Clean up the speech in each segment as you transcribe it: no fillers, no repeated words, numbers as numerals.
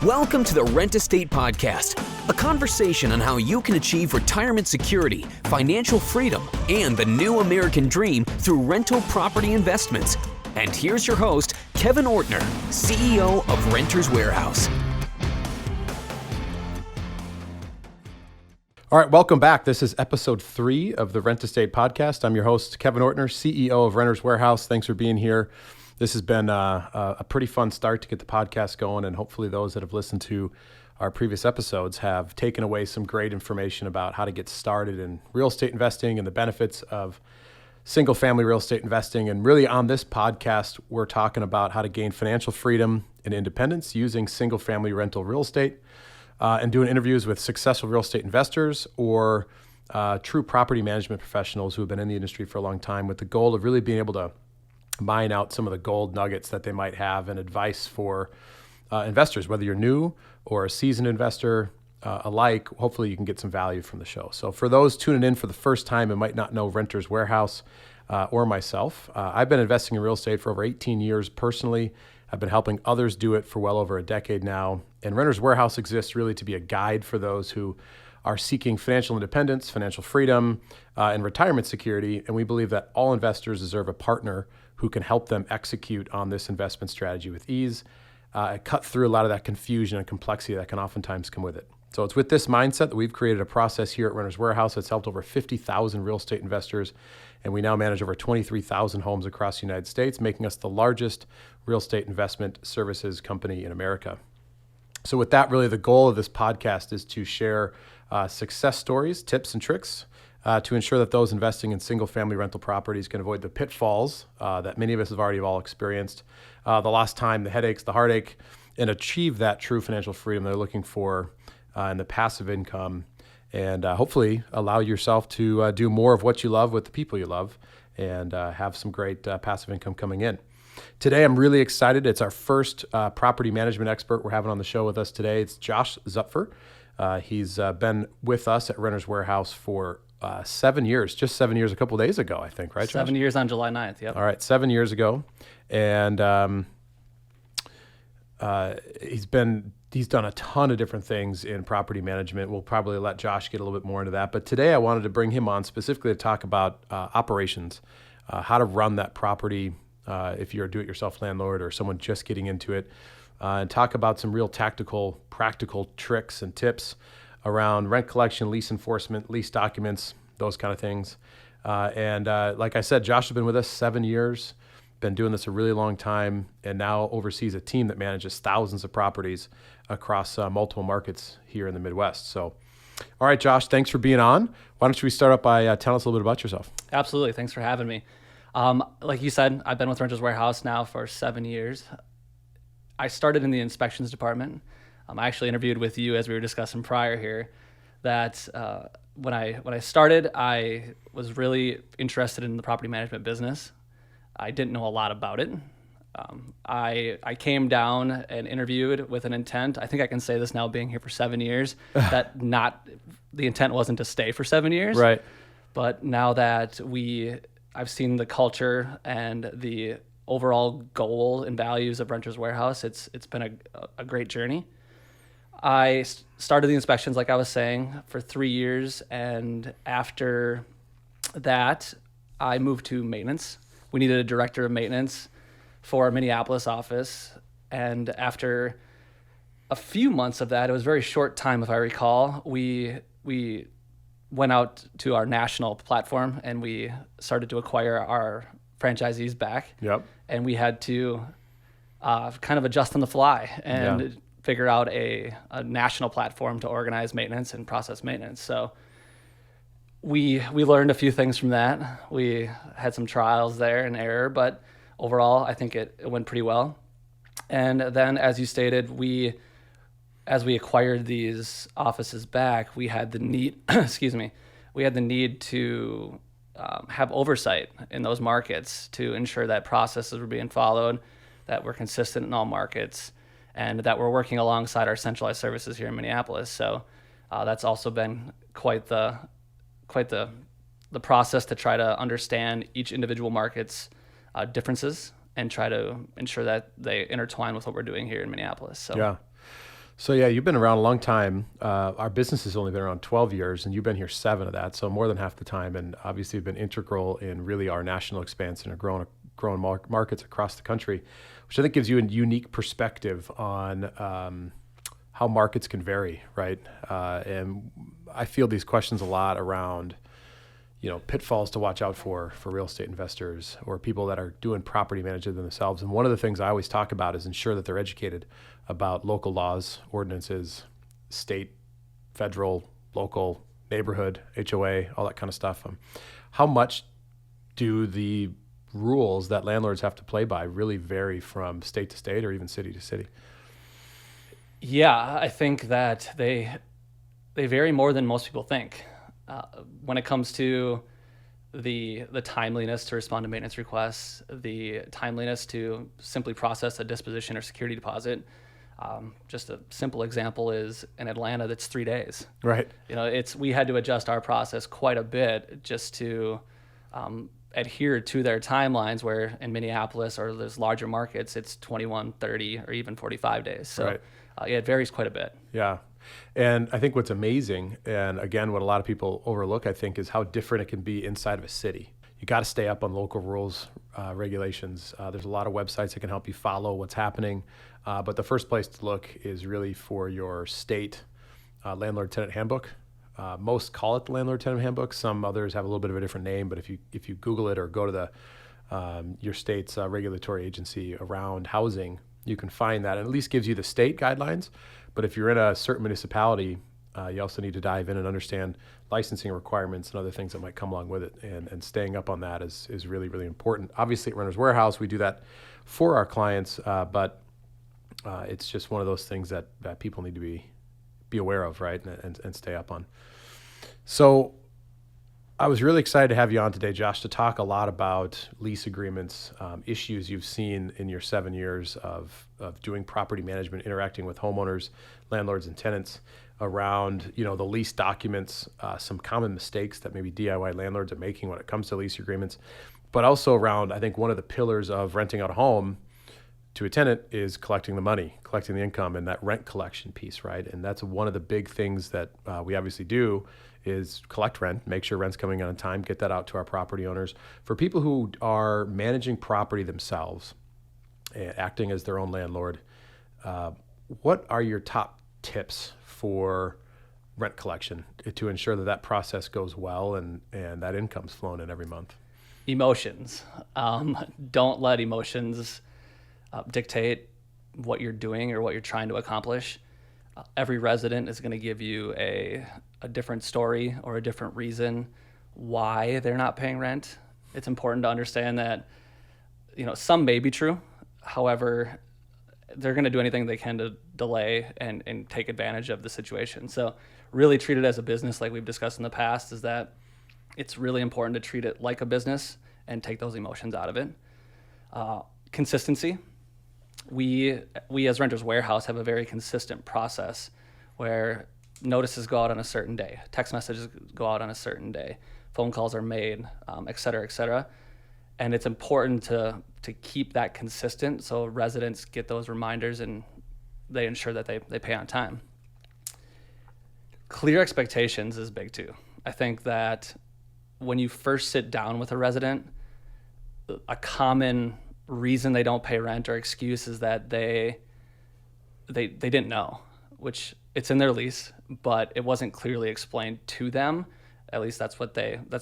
Welcome to the Rent Estate Podcast, a conversation on how you can achieve retirement security, financial freedom, and the new American dream through rental property investments. And here's your host, Kevin Ortner, CEO of Renters Warehouse. All right, welcome back. This is episode 3 of the Rent Estate Podcast. I'm your host, Kevin Ortner, CEO of Renters Warehouse. Thanks for being here. This has been a pretty fun start to get the podcast going, and hopefully those that have listened to our previous episodes have taken away some great information about how to get started in real estate investing and the benefits of single-family real estate investing. And really on this podcast, we're talking about how to gain financial freedom and independence using single-family rental real estate and doing interviews with successful real estate investors or true property management professionals who have been in the industry for a long time, with the goal of really being able to mine out some of the gold nuggets that they might have and advice for investors, whether you're new or a seasoned investor alike. Hopefully you can get some value from the show. So for those tuning in for the first time and might not know Renters Warehouse or myself, I've been investing in real estate for over 18 years personally. I've been helping others do it for well over a decade now. And Renters Warehouse exists really to be a guide for those who are seeking financial independence, financial freedom, and retirement security. And we believe that all investors deserve a partner who can help them execute on this investment strategy with ease, cut through a lot of that confusion and complexity that can oftentimes come with it. So it's with this mindset that we've created a process here at Renters Warehouse that's helped over 50,000 real estate investors, and we now manage over 23,000 homes across the United States, making us the largest real estate investment services company in America. So with that, really the goal of this podcast is to share success stories, tips, and tricks to ensure that those investing in single-family rental properties can avoid the pitfalls that many of us have already all experienced, the lost time, the headaches, the heartache, and achieve that true financial freedom they're looking for and the passive income, and hopefully allow yourself to do more of what you love with the people you love and have some great passive income coming in. Today, I'm really excited. It's our first property management expert we're having on the show with us today. It's Josh Zupfer. He's been with us at Renters Warehouse for 7 years, just 7 years, a couple of days ago, I think, right, Josh? 7 years on July 9th, yep. All right, 7 years ago. And he's done a ton of different things in property management. We'll probably let Josh get a little bit more into that. But today I wanted to bring him on specifically to talk about operations, how to run that property if you're a do-it-yourself landlord or someone just getting into it, and talk about some real tactical, practical tricks and tips around rent collection, lease enforcement, lease documents, those kind of things. And like I said, Josh has been with us 7 years, been doing this a really long time, and now oversees a team that manages thousands of properties across multiple markets here in the Midwest. So, all right, Josh, thanks for being on. Why don't we start up by telling us a little bit about yourself? Absolutely. Thanks for having me. Like you said, I've been with Renters Warehouse now for 7 years. I started in the inspections department. I actually interviewed with you as we were discussing prior here that when I started, I was really interested in the property management business. I didn't know a lot about it. I came down and interviewed with an intent. I think I can say this now, being here for 7 years, that the intent wasn't to stay for 7 years. Right. But now that I've seen the culture and the overall goal and values of Renters Warehouse, it's been a great journey. I started the inspections, like I was saying, for 3 years, and after that, I moved to maintenance. We needed a director of maintenance for our Minneapolis office, and after a few months of that, it was a very short time, if I recall, we went out to our national platform, and we started to acquire our franchisees back. Yep. And we had to kind of adjust on the fly and figure out a national platform to organize maintenance and process maintenance. So we learned a few things from that. We had some trials there and error, but overall, I think it went pretty well. And then, as you stated, as we acquired these offices back, we had the need, we had the need to have oversight in those markets to ensure that processes were being followed, that we're consistent in all markets, and that we're working alongside our centralized services here in Minneapolis. So that's also been quite the process to try to understand each individual market's differences and try to ensure that they intertwine with what we're doing here in Minneapolis. So. Yeah. So yeah, you've been around a long time. Our business has only been around 12 years, and you've been here 7 of that, so more than half the time. And obviously, you've been integral in really our national expansion and growing markets across the country, which I think gives you a unique perspective on how markets can vary, right? And I field these questions a lot around, pitfalls to watch out for real estate investors or people that are doing property management themselves. And one of the things I always talk about is ensure that they're educated about local laws, ordinances, state, federal, local, neighborhood, HOA, all that kind of stuff. How much do the rules that landlords have to play by really vary from state to state or even city to city? Yeah, I think that they vary more than most people think. When it comes to the timeliness to respond to maintenance requests, the timeliness to simply process a disposition or security deposit. Just a simple example is in Atlanta, that's 3 days. Right. We had to adjust our process quite a bit just to adhere to their timelines, where in Minneapolis or those larger markets, it's 21, 30, or even 45 days. So right. It varies quite a bit. Yeah. And I think what's amazing, and again, what a lot of people overlook, I think, is how different it can be inside of a city. You got to stay up on local rules, regulations. There's a lot of websites that can help you follow what's happening. But the first place to look is really for your state landlord-tenant handbook. Most call it the landlord-tenant handbook. Some others have a little bit of a different name. But if you Google it or go to your state's regulatory agency around housing, you can find that. And at least gives you the state guidelines. But if you're in a certain municipality, you also need to dive in and understand licensing requirements and other things that might come along with it. And staying up on that is really, really important. Obviously, at Renters Warehouse, we do that for our clients, but it's just one of those things that people need to be aware of, right, and stay up on. So I was really excited to have you on today, Josh, to talk a lot about lease agreements, issues you've seen in your 7 years of doing property management, interacting with homeowners, landlords, and tenants around, the lease documents, some common mistakes that maybe DIY landlords are making when it comes to lease agreements, but also around, I think, one of the pillars of renting out a home to a tenant is collecting the money, collecting the income, and that rent collection piece, right? And that's one of the big things that we obviously do is collect rent, make sure rent's coming in on time, get that out to our property owners. For people who are managing property themselves, acting as their own landlord, what are your top tips for rent collection to ensure that process goes well and that income's flowing in every month? Emotions. Don't let emotions dictate what you're doing or what you're trying to accomplish. Every resident is going to give you a different story or a different reason why they're not paying rent. It's important to understand that, some may be true. However, they're going to do anything they can to delay and take advantage of the situation. So really treat it as a business, like we've discussed in the past, is that it's really important to treat it like a business and take those emotions out of it. Consistency. We as Renters Warehouse have a very consistent process where notices go out on a certain day, text messages go out on a certain day, phone calls are made, et cetera, et cetera. And it's important to keep that consistent so residents get those reminders and they ensure that they pay on time. Clear expectations is big too. I think that when you first sit down with a resident, a common reason they don't pay rent or excuse is that they didn't know, which it's in their lease, but it wasn't clearly explained to them. At least that's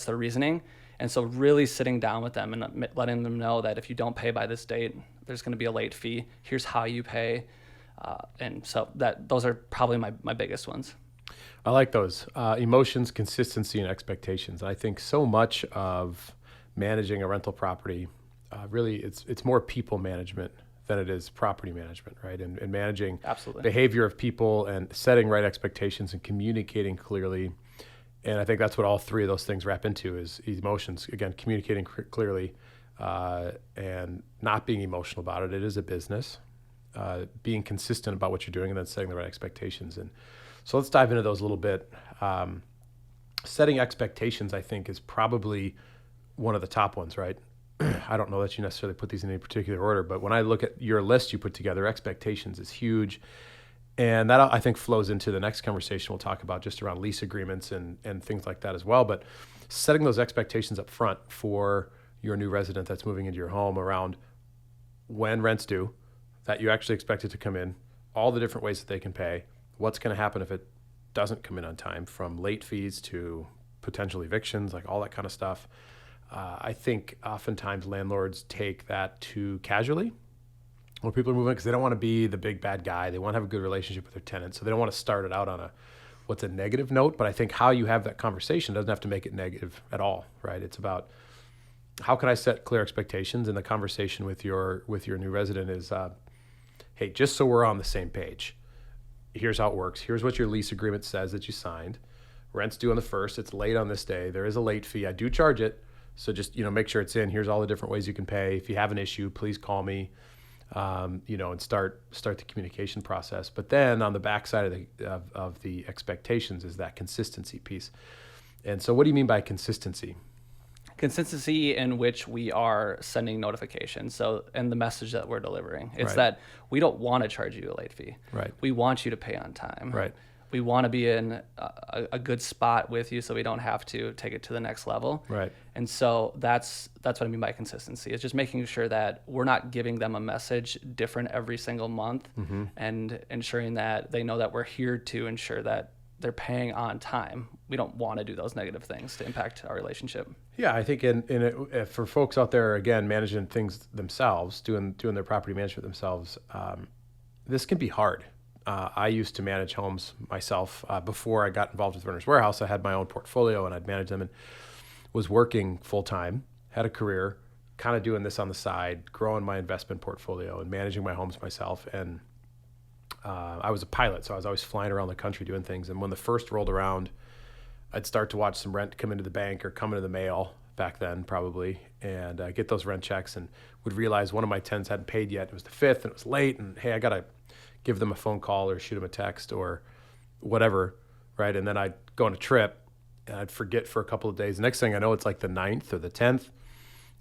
their reasoning. And so really sitting down with them and letting them know that if you don't pay by this date, there's going to be a late fee. Here's how you pay. And so those are probably my biggest ones. I like those. Emotions, consistency, and expectations. I think so much of managing a rental property, really it's more people management than it is property management, right? And managing Absolutely. behavior of people and setting right expectations and communicating clearly. And I think that's what all three of those things wrap into is emotions. Again, communicating clearly and not being emotional about it. It is a business. Being consistent about what you're doing and then setting the right expectations. And so let's dive into those a little bit. Setting expectations, I think, is probably one of the top ones, right? I don't know that you necessarily put these in any particular order, but when I look at your list you put together, expectations is huge. And that, I think, flows into the next conversation we'll talk about, just around lease agreements and things like that as well. But setting those expectations up front for your new resident that's moving into your home around when rent's due, that you actually expect it to come in, all the different ways that they can pay, what's going to happen if it doesn't come in on time, from late fees to potential evictions, like all that kind of stuff. I think oftentimes landlords take that too casually when people are moving, because they don't want to be the big bad guy. They want to have a good relationship with their tenants, so they don't want to start it out on what's a negative note. But I think how you have that conversation doesn't have to make it negative at all, right? It's about, how can I set clear expectations? And the conversation with your new resident is, hey, just so we're on the same page, here's how it works. Here's what your lease agreement says that you signed. Rent's due on the 1st. It's late on this day. There is a late fee. I do charge it. So just, make sure it's in. Here's all the different ways you can pay. If you have an issue, please call me, and start the communication process. But then on the backside of the expectations is that consistency piece. And so what do you mean by consistency? Consistency in which we are sending notifications. So, and the message that we're delivering. It's Right. that we don't want to charge you a late fee. Right. We want you to pay on time. Right. We want to be in a good spot with you, so we don't have to take it to the next level. Right. And so that's what I mean by consistency. It's just making sure that we're not giving them a message different every single month, and ensuring that they know that we're here to ensure that they're paying on time. We don't want to do those negative things to impact our relationship. Yeah, I think for folks out there, again, managing things themselves, doing their property management themselves, this can be hard. I used to manage homes myself. Before I got involved with Renters Warehouse, I had my own portfolio and I'd manage them, and was working full time, had a career, kind of doing this on the side, growing my investment portfolio and managing my homes myself. And I was a pilot, so I was always flying around the country doing things. And when the first rolled around, I'd start to watch some rent come into the bank or come into the mail back then, probably, and get those rent checks, and would realize one of my tenants hadn't paid yet. It was the 5th and it was late, and hey, I got to give them a phone call or shoot them a text or whatever, right? And then I'd go on a trip and I'd forget for a couple of days. The next thing I know, it's like the 9th or the 10th,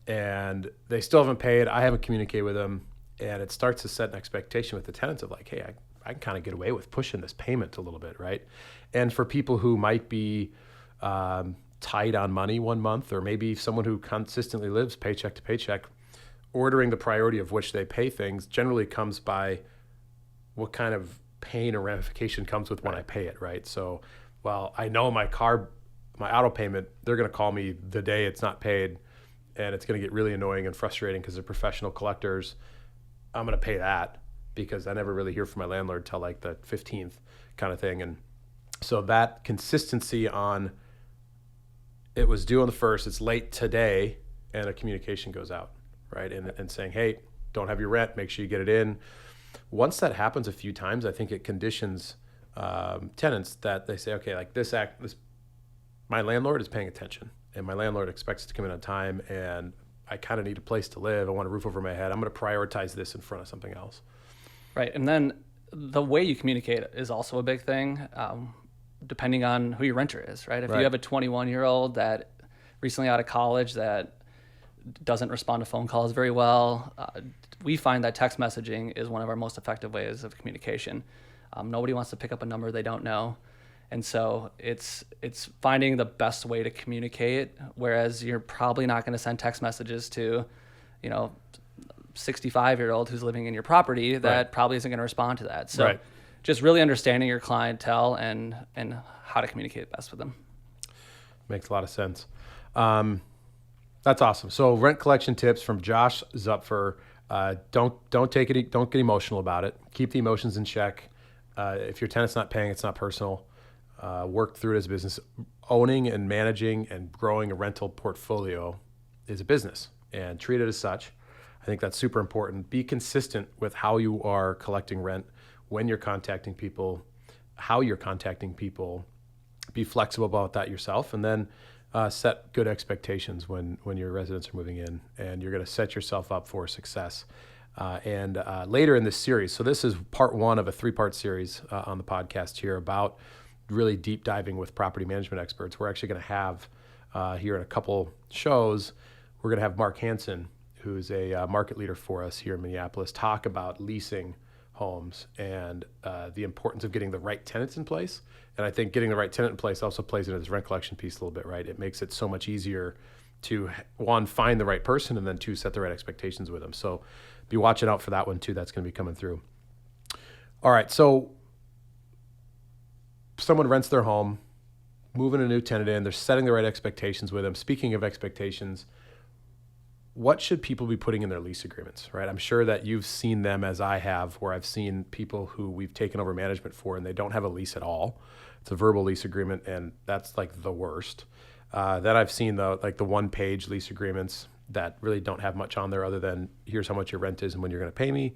and they still haven't paid. I haven't communicated with them, and it starts to set an expectation with the tenants of like, hey, I can kind of get away with pushing this payment a little bit, right? And for people who might be tight on money one month, or maybe someone who consistently lives paycheck to paycheck, ordering the priority of which they pay things generally comes by what kind of pain or ramification comes with when I pay it, right? So, well, I know my auto payment, they're going to call me the day it's not paid, and it's going to get really annoying and frustrating because they're professional collectors. I'm going to pay that because I never really hear from my landlord till like the 15th kind of thing. And so that consistency on, it was due on the 1st, it's late today, and a communication goes out, right? And saying, hey, don't have your rent, make sure you get it in. Once that happens a few times, I think it conditions tenants that they say, okay, like this my landlord is paying attention, and my landlord expects it to come in on time, and I kind of need a place to live. I want a roof over my head. I'm going to prioritize this in front of something else. Right. And then the way you communicate is also a big thing, depending on who your renter is, right? If you have a 21-year-old that recently out of college that doesn't respond to phone calls very well, we find that text messaging is one of our most effective ways of communication. Nobody wants to pick up a number they don't know. And so it's finding the best way to communicate, whereas you're probably not going to send text messages to, 65-year-old who's living in your property that probably isn't going to respond to that. So just really understanding your clientele and how to communicate best with them. Makes a lot of sense. That's awesome. So rent collection tips from Josh Zupfer. Don't get emotional about it. Keep the emotions in check. If your tenant's not paying, it's not personal. Work through it as a business. Owning and managing and growing a rental portfolio is a business, and treat it as such. I think that's super important. Be consistent with how you are collecting rent, when you're contacting people, how you're contacting people. Be flexible about that yourself, and then set good expectations when your residents are moving in, and you're going to set yourself up for success. And later in this series, so this is part 1 of a 3-part series on the podcast here about really deep diving with property management experts. We're actually going to have here in a couple shows, we're going to have Mark Hansen, who's a market leader for us here in Minneapolis, talk about leasing homes and the importance of getting the right tenants in place. And I think getting the right tenant in place also plays into this rent collection piece a little bit, right? It makes it so much easier to, one, find the right person, and then two, set the right expectations with them. So be watching out for that one too. That's going to be coming through. All right, so someone rents their home, moving a new tenant in, they're setting the right expectations with them. Speaking of expectations, what should people be putting in their lease agreements, right? I'm sure that you've seen them, as I have, where I've seen people who we've taken over management for and they don't have a lease at all. It's a verbal lease agreement, and that's like the worst. Then I've seen the one-page lease agreements that really don't have much on there other than here's how much your rent is and when you're going to pay me.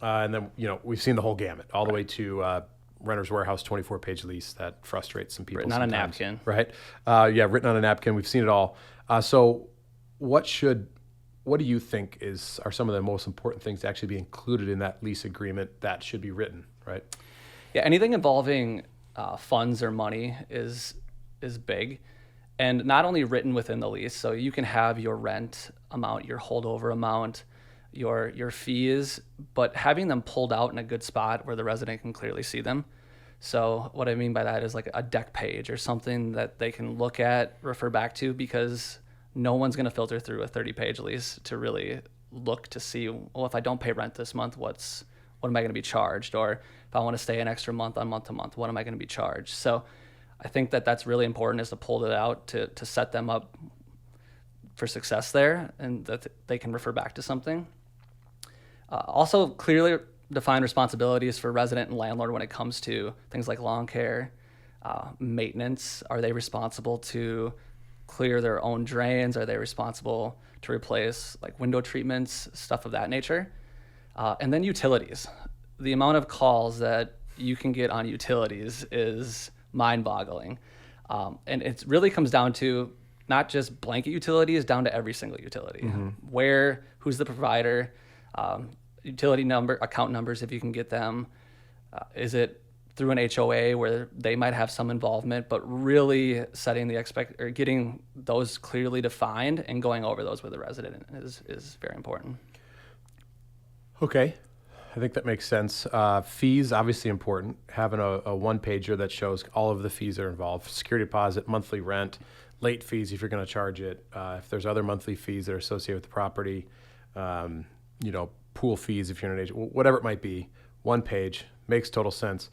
And then, we've seen the whole gamut all the way to Renters Warehouse 24-page lease that frustrates some people. Written on a napkin. Right. Written on a napkin. We've seen it all. So what do you think are some of the most important things to actually be included in that lease agreement that should be written, right? Yeah, anything involving funds or money is big. And not only written within the lease, so you can have your rent amount, your holdover amount, your fees, but having them pulled out in a good spot where the resident can clearly see them. So what I mean by that is like a deck page or something that they can look at, refer back to, because no one's going to filter through a 30-page lease to really look to see, well, if I don't pay rent this month, what am I going to be charged? Or if I want to stay an extra month on month to month, what am I going to be charged? So I think that's really important, is to pull it out to set them up for success there, and that they can refer back to something. Also, clearly define responsibilities for resident and landlord when it comes to things like lawn care, maintenance. Are they responsible to clear their own drains? Are they responsible to replace like window treatments, stuff of that nature? And then utilities. The amount of calls that you can get on utilities is mind-boggling. And it really comes down to not just blanket utilities, down to every single utility. Mm-hmm. Who's the provider, utility number, account numbers if you can get them. Is it through an HOA where they might have some involvement, but really setting getting those clearly defined and going over those with the resident is very important. Okay. I think that makes sense. Fees, obviously important. Having a one-pager that shows all of the fees that are involved: security deposit, monthly rent, late fees if you're going to charge it. If there's other monthly fees that are associated with the property, pool fees if you're an agent, whatever it might be. One page makes total sense.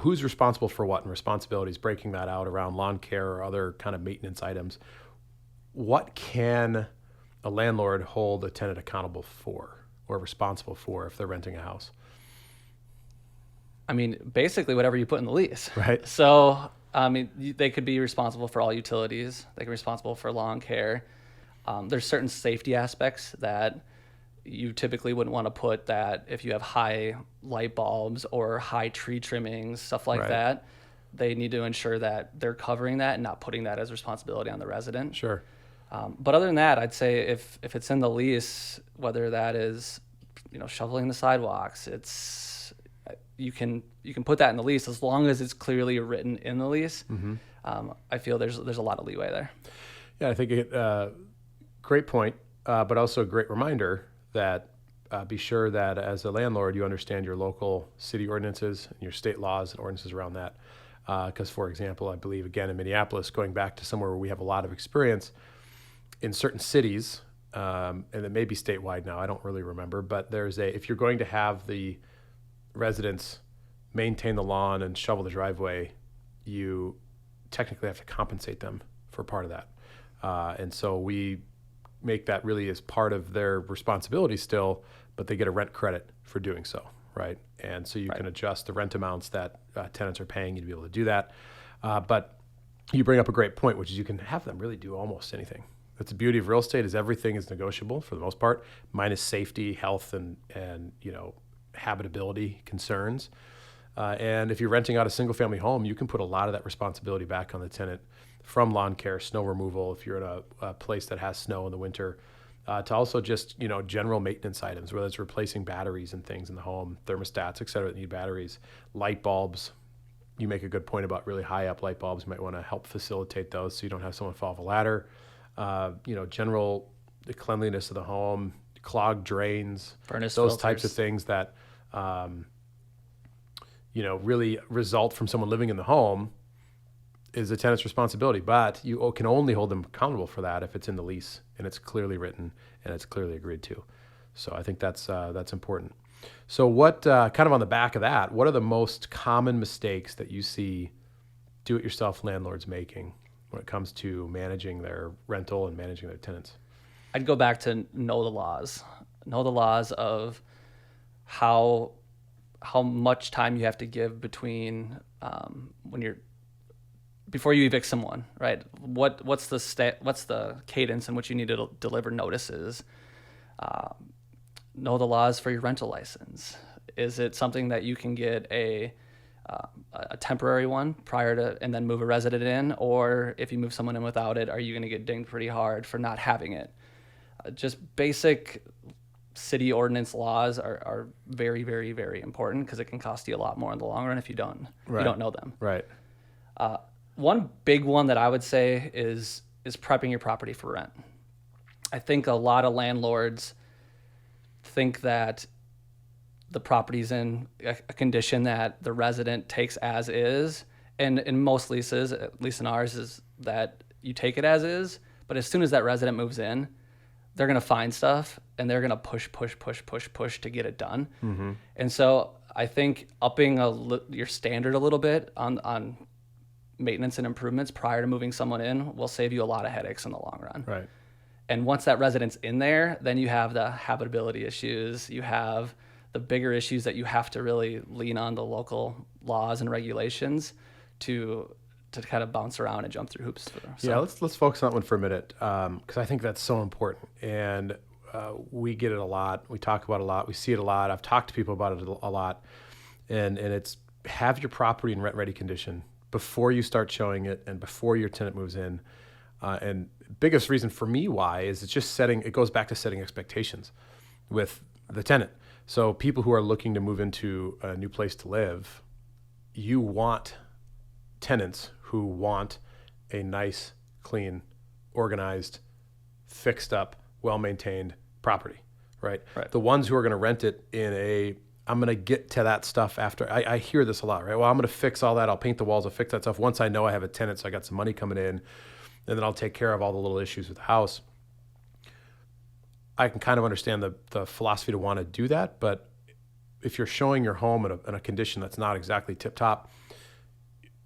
Who's responsible for what and responsibilities, breaking that out around lawn care or other kind of maintenance items. What can a landlord hold a tenant accountable for or responsible for if they're renting a house? I mean, basically whatever you put in the lease. Right. So, they could be responsible for all utilities. They can be responsible for lawn care. There's certain safety aspects that you typically wouldn't want to put, that if you have high light bulbs or high tree trimmings, stuff like right. that, they need to ensure that they're covering that and not putting that as responsibility on the resident. Sure. But other than that, I'd say if it's in the lease, whether that is, shoveling the sidewalks, you can put that in the lease as long as it's clearly written in the lease. Mm-hmm. I feel there's a lot of leeway there. Yeah, I think great point, but also a great reminder that be sure that as a landlord, you understand your local city ordinances and your state laws and ordinances around that. Because, for example, I believe, again, in Minneapolis, going back to somewhere where we have a lot of experience, in certain cities, and it may be statewide now, I don't really remember, but if you're going to have the residents maintain the lawn and shovel the driveway, you technically have to compensate them for part of that. And so we make that really as part of their responsibility still, but they get a rent credit for doing so, right? And so you can adjust the rent amounts that tenants are paying you to be able to do that. But you bring up a great point, which is you can have them really do almost anything. That's the beauty of real estate, is everything is negotiable for the most part, minus safety, health, and habitability concerns. And if you're renting out a single family home, you can put a lot of that responsibility back on the tenant, from lawn care, snow removal, if you're in a place that has snow in the winter, to also just, general maintenance items, whether it's replacing batteries and things in the home, thermostats, et cetera, that need batteries, light bulbs. You make a good point about really high up light bulbs. You might want to help facilitate those so you don't have someone fall off a ladder. General cleanliness of the home, clogged drains, furnace those filters. types of things that really result from someone living in the home is the tenant's responsibility. But you can only hold them accountable for that if it's in the lease and it's clearly written and it's clearly agreed to. So I think that's important. So what, kind of on the back of that, what are the most common mistakes that you see do-it-yourself landlords making when it comes to managing their rental and managing their tenants? I'd go back to know the laws. Know the laws of how much time you have to give between before you evict someone, right? What's the cadence in which you need to deliver notices? Know the laws for your rental license. Is it something that you can get a temporary one prior to, and then move a resident in? Or if you move someone in without it, are you going to get dinged pretty hard for not having it? Just basic city ordinance laws are very, very, very important because it can cost you a lot more in the long run if you don't know them. Right. One big one that I would say is prepping your property for rent. I think a lot of landlords think that the property's in a condition that the resident takes as is, and in most leases, at least in ours, is that you take it as is, but as soon as that resident moves in, they're going to find stuff and they're going to push to get it done. Mm-hmm. And so I think upping your standard a little bit on maintenance and improvements prior to moving someone in will save you a lot of headaches in the long run. Right. And once that resident's in there, then you have the habitability issues, you have the bigger issues that you have to really lean on the local laws and regulations to kind of bounce around and jump through hoops. So. Yeah, let's focus on that one for a minute, because I think that's so important. And we get it a lot. We talk about it a lot. We see it a lot. I've talked to people about it a lot. And it's have your property in rent-ready condition before you start showing it and before your tenant moves in. And biggest reason for me why is it's just it goes back to setting expectations with the tenant. So people who are looking to move into a new place to live, you want tenants who want a nice, clean, organized, fixed up, well-maintained property, right? The ones who are going to rent it I'm going to get to that stuff after. I hear this a lot, right? Well, I'm going to fix all that. I'll paint the walls. I'll fix that stuff once I know I have a tenant, so I got some money coming in, and then I'll take care of all the little issues with the house. I can kind of understand the philosophy to want to do that, but if you're showing your home in a condition that's not exactly tip-top,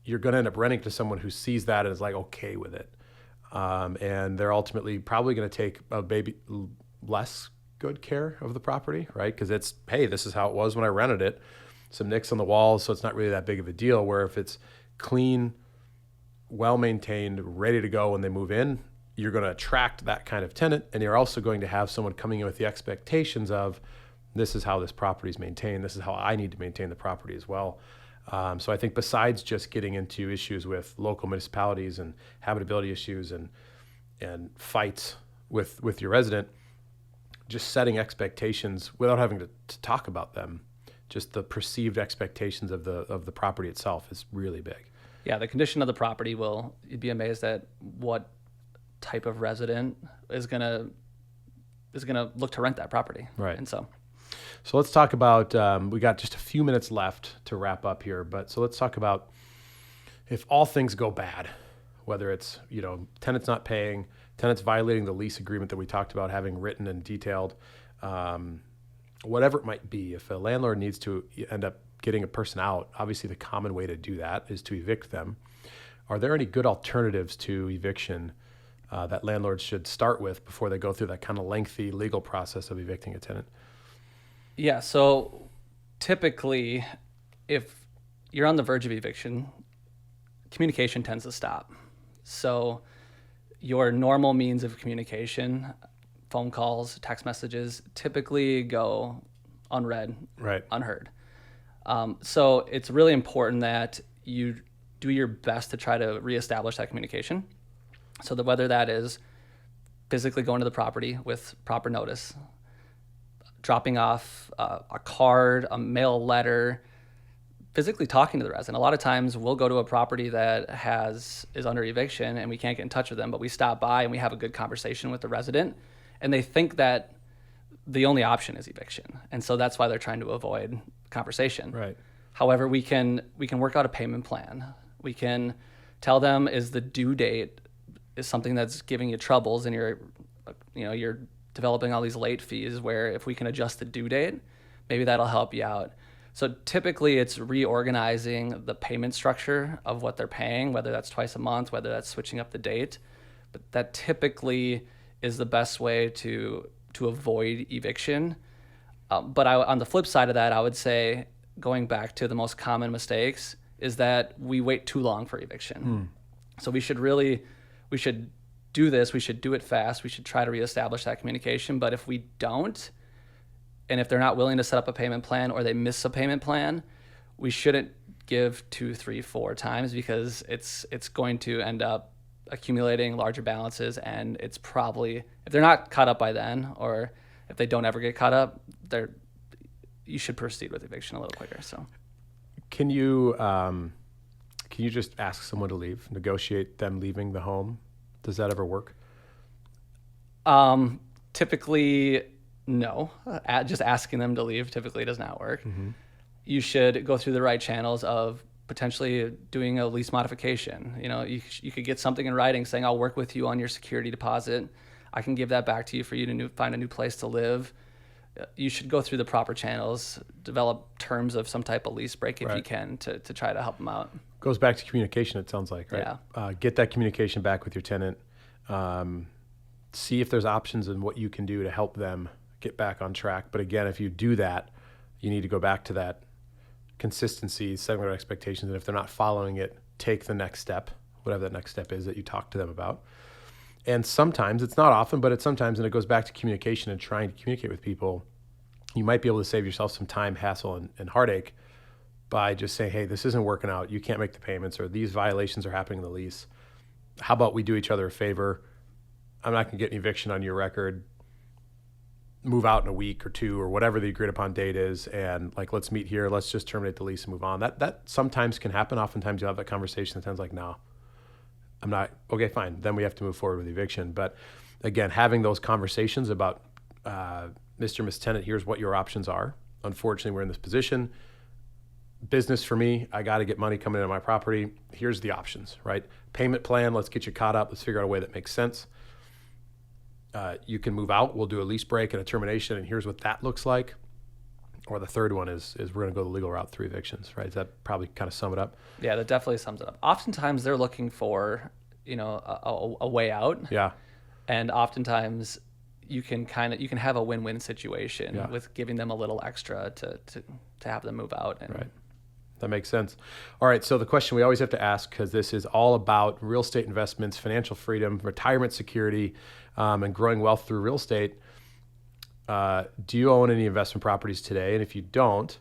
you're going to end up renting to someone who sees that and is like okay with it. And they're ultimately probably going to take less good care of the property, right? Because this is how it was when I rented it. Some nicks on the walls, so it's not really that big of a deal. Where if it's clean, well-maintained, ready to go when they move in, you're going to attract that kind of tenant, and you're also going to have someone coming in with the expectations of, this is how this property is maintained. This is how I need to maintain the property as well. So I think besides just getting into issues with local municipalities and habitability issues and fights with your resident, just setting expectations without having to talk about them, just the perceived expectations of the property itself is really big. Yeah, the condition of the property you'd be amazed at what type of resident is gonna look to rent that property. Right. And so let's talk about, we got just a few minutes left to wrap up here, so let's talk about if all things go bad, whether it's, tenants not paying, tenants violating the lease agreement that we talked about having written and detailed, whatever it might be. If a landlord needs to end up getting a person out, obviously the common way to do that is to evict them. Are there any good alternatives to eviction that landlords should start with before they go through that kind of lengthy legal process of evicting a tenant? Yeah, so typically, if you're on the verge of eviction, communication tends to stop. So your normal means of communication, phone calls, text messages, typically go unread, unheard. So it's really important that you do your best to try to reestablish that communication. So that whether that is physically going to the property with proper notice, dropping off a card, a mail letter, physically talking to the resident. A lot of times we'll go to a property that is under eviction and we can't get in touch with them, but we stop by and we have a good conversation with the resident, and they think that the only option is eviction. And so that's why they're trying to avoid conversation. Right. However, we can work out a payment plan. We can tell them is the due date is something that's giving you troubles and you're developing all these late fees, where if we can adjust the due date, maybe that'll help you out. So typically it's reorganizing the payment structure of what they're paying, whether that's twice a month, whether that's switching up the date. But that typically is the best way to avoid eviction. But on the flip side of that, I would say, going back to the most common mistakes, is that we wait too long for eviction. So we should do this. We should do it fast. We should try to reestablish that communication. But if we don't, and if they're not willing to set up a payment plan or they miss a payment plan, we shouldn't give 2, 3, 4 times, because it's going to end up accumulating larger balances. And it's probably, if they're not caught up by then, or if they don't ever get caught up, you should proceed with eviction a little quicker. So Can you just ask someone to leave, negotiate them leaving the home? Does that ever work? Typically, no. Just asking them to leave typically does not work. You should go through the right channels of potentially doing a lease modification. You could get something in writing saying, I'll work with you on your security deposit. I can give that back to you for you to find a new place to live. You should go through the proper channels, develop terms of some type of lease break if you can, to try to help them out. Goes back to communication, it sounds like, right? Yeah. Get that communication back with your tenant. See if there's options in what you can do to help them get back on track. But again, if you do that, you need to go back to that consistency, setting their expectations, and if they're not following it, take the next step, whatever that next step is that you talk to them about. And sometimes, it's not often, but it's sometimes, and it goes back to communication and trying to communicate with people, you might be able to save yourself some time, hassle, and heartache by just saying, hey, this isn't working out, you can't make the payments, or these violations are happening in the lease. How about we do each other a favor? I'm not going to get an eviction on your record. Move out in a week or 2 or whatever the agreed upon date is, and let's meet here, let's just terminate the lease and move on. That sometimes can happen. Oftentimes you'll have that conversation that sounds like, no, I'm not, okay, fine. Then we have to move forward with eviction. But again, having those conversations about, Mr. Miss Tenant, here's what your options are. Unfortunately, we're in this position. Business for me, I got to get money coming into my property. Here's the options, right? Payment plan, let's get you caught up. Let's figure out a way that makes sense. You can move out. We'll do a lease break and a termination, and here's what that looks like. Or the third one is we're going to go the legal route through evictions, right? Does that probably kind of sum it up? Yeah, that definitely sums it up. Oftentimes they're looking for, a way out. Yeah. And oftentimes you can have a win-win situation with giving them a little extra to have them move out. Right. That makes sense. All right. So the question we always have to ask, because this is all about real estate investments, financial freedom, retirement security, and growing wealth through real estate. Do you own any investment properties today? And if you don't,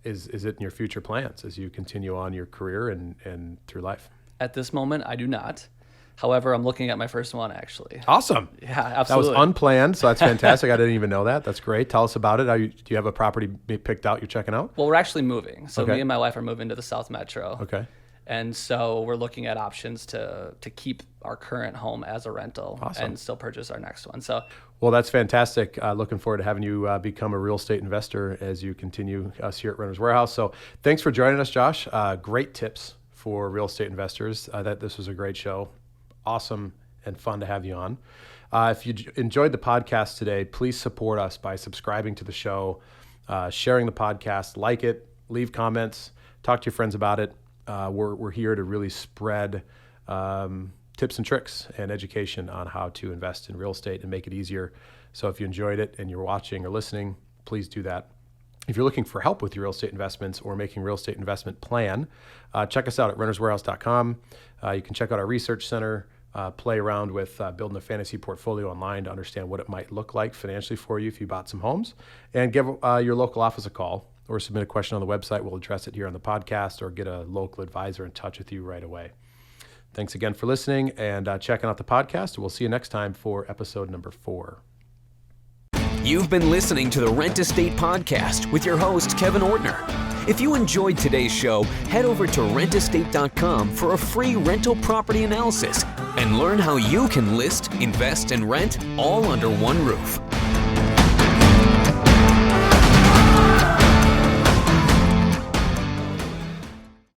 is it in your future plans as you continue on your career and through life? At this moment, I do not. However, I'm looking at my first one, actually. Awesome. Yeah, absolutely. That was unplanned, so that's fantastic. I didn't even know that. That's great. Tell us about it. Do you have a property picked out you're checking out? Well, we're actually moving. So me and my wife are moving to the South Metro. Okay. And so we're looking at options to keep our current home as a rental and still purchase our next one. So, well, that's fantastic. Looking forward to having you become a real estate investor as you continue us here at Renters Warehouse. So thanks for joining us, Josh. Great tips for real estate investors. This was a great show. Awesome and fun to have you on. If you enjoyed the podcast today, please support us by subscribing to the show, sharing the podcast, like it, leave comments, talk to your friends about it. We're here to really spread tips and tricks and education on how to invest in real estate and make it easier. So if you enjoyed it and you're watching or listening, please do that. If you're looking for help with your real estate investments or making a real estate investment plan, check us out at renterswarehouse.com. You can check out our research center, play around with building a fantasy portfolio online to understand what it might look like financially for you if you bought some homes, and give your local office a call or submit a question on the website. We'll address it here on the podcast or get a local advisor in touch with you right away. Thanks again for listening and checking out the podcast. We'll see you next time for episode number 4. You've been listening to the Rent Estate Podcast with your host, Kevin Ortner. If you enjoyed today's show, head over to rentestate.com for a free rental property analysis and learn how you can list, invest, and rent all under one roof.